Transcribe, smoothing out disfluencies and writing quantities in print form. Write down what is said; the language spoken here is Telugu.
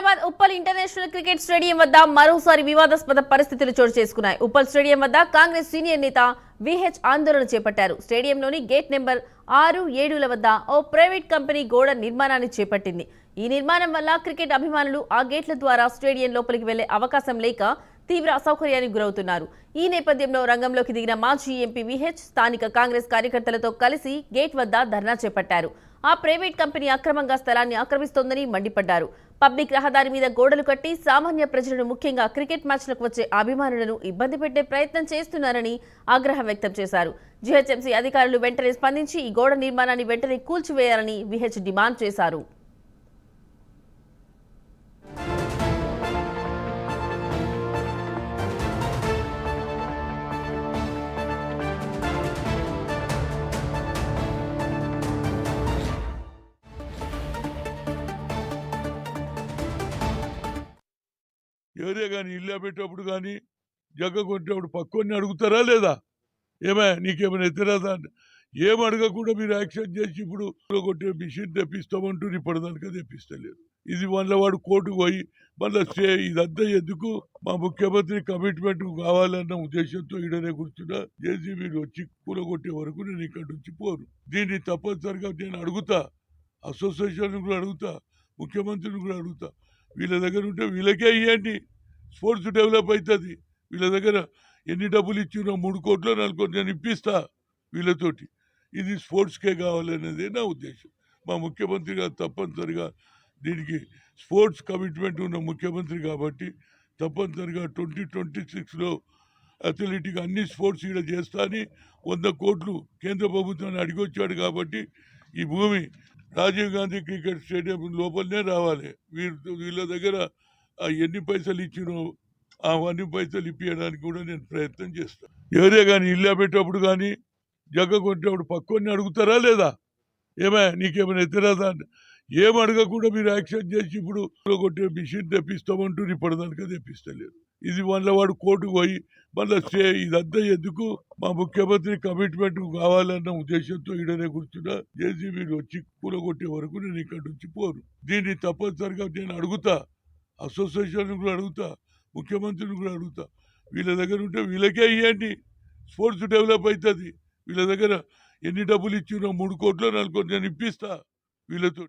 Hyderabad Uppal international cricket stadium వద్ద మరోసారి వివాదాస్పద పరిస్థితులు చోటు చేసుకున్నాయి. ఉప్పల్ స్టేడియం వద్ద కాంగ్రెస్ సీనియర్ నేత విహెచ్ ఆందోళన చేపట్టారు. స్టేడియంలోని గేట్ నెంబర్ 6, 7ల వద్ద ఓ ప్రైవేట్ కంపెనీ గోడ నిర్మాణాన్ని చేపట్టింది. ఈ నిర్మాణం వల్ల క్రికెట్ అభిమానులు ఆ గేట్ల ద్వారా స్టేడియం లోపలికి వెళ్లే అవకాశం లేక తీవ్ర అసౌకర్యానికి గురవుతున్నారు. ఈ నేపథ్యంలో రంగంలోకి దిగిన మాజీ ఎంపీ విహెచ్ స్థానిక కాంగ్రెస్ కార్యకర్తలతో కలిసి గేట్ వద్ద ధర్నా చేపట్టారు. ఆ ప్రైవేట్ కంపెనీ అక్రమంగా స్థలాన్ని ఆక్రమిస్తోందని మండిపడ్డారు. పబ్లిక్ రహదారి మీద గోడలు కట్టి సామాన్య ప్రజలను, ముఖ్యంగా క్రికెట్ మ్యాచ్లకు వచ్చే అభిమానులను ఇబ్బంది పెట్టే ప్రయత్నం చేస్తున్నారని ఆగ్రహం వ్యక్తం చేశారు. జీహెచ్ఎంసీ అధికారులు వెంటనే స్పందించి ఈ గోడ నిర్మాణాన్ని వెంటనే కూల్చివేయాలని విహెచ్ డిమాండ్ చేశారు. ఎవరే కానీ ఇల్లు పెట్టేటప్పుడు కానీ జగ్గ కొట్టేటప్పుడు పక్కోని అడుగుతారా లేదా? ఏమే నీకేమైనా ఎత్తిరాదా? ఏం అడగకుండా మీరు యాక్షన్ చేసి ఇప్పుడు కొట్టే మిషన్ తెప్పిస్తామంటూ ఇప్పటిదానికే తెప్పిస్తలేదు. ఇది మళ్ళీ వాడు కోర్టుకు పోయి మళ్ళీ స్టే, ఇదంతా ఎందుకు? మా ముఖ్యమంత్రి కమిట్మెంట్ కావాలన్న ఉద్దేశంతో ఈడనే కూర్చున్నా. జేసీబీ వచ్చి కూలగొట్టే వరకు నేను ఇక్కడ నుంచి పోను. దీన్ని తప్పనిసరిగా నేను అడుగుతా, అసోసియేషన్ కూడా అడుగుతా, ముఖ్యమంత్రిని కూడా అడుగుతా. వీళ్ళ దగ్గర ఉంటే వీళ్ళకే ఇవ్వండి, స్పోర్ట్స్ డెవలప్ అవుతుంది. వీళ్ళ దగ్గర ఎన్ని డబ్బులు ఇచ్చినా 3 కోట్లు 4 కోట్లు నేను ఇప్పిస్తా వీళ్ళతోటి. ఇది స్పోర్ట్స్కే కావాలనేదే నా ఉద్దేశం. మా ముఖ్యమంత్రి గారు తప్పనిసరిగా దీనికి స్పోర్ట్స్ కమిట్మెంట్ ఉన్న ముఖ్యమంత్రి కాబట్టి తప్పనిసరిగా 2026లో అథ్లెటిక్ అన్ని స్పోర్ట్స్ ఇక్కడ చేస్తా అని 100 కోట్లు కేంద్ర ప్రభుత్వాన్ని అడిగొచ్చాడు. కాబట్టి ఈ భూమి రాజీవ్ గాంధీ క్రికెట్ స్టేడియం లోపలనే రావాలి. వీళ్ళ దగ్గర ఎన్ని పైసలు ఇచ్చినో అవన్నీ పైసలు ఇప్పించడానికి కూడా నేను ప్రయత్నం చేస్తాను. ఎవరే కానీ ఇల్లు పెట్టేటప్పుడు కానీ జగ్గ కొట్టేటప్పుడు పక్కోని అడుగుతారా లేదా? ఏమే నీకేమైనా ఎత్తిరాదా? ఏం అడగకుండా మీరు యాక్షన్ చేసి ఇప్పుడు కొట్టే మిషన్ తెప్పిస్తామంటూ ఇప్పటిదానికే తెప్పిస్తలేదు. ఇది మళ్ళీ వాడు కోర్టుకు పోయి మళ్ళీ స్టే, ఇదంతా ఎందుకు? మా ముఖ్యమంత్రి కమిట్మెంట్ కావాలన్న ఉద్దేశంతో ఈడనే కూర్చున్నా. జేసీబీ వచ్చి కూలగొట్టే వరకు నేను ఇక్కడ నుంచి పోను. దీన్ని తప్పనిసరిగా నేను అడుగుతా, అసోసియేషన్ కూడా అడుగుతా, ముఖ్యమంత్రిని కూడా అడుగుతా. వీళ్ళ దగ్గర ఉంటే వీళ్ళకే ఇవ్వండి, స్పోర్ట్స్ డెవలప్ అవుతుంది. వీళ్ళ దగ్గర ఎన్ని డబ్బులు ఇచ్చినా 3 కోట్లు 4 కోట్లు నేను ఇప్పిస్తా వీళ్ళతో.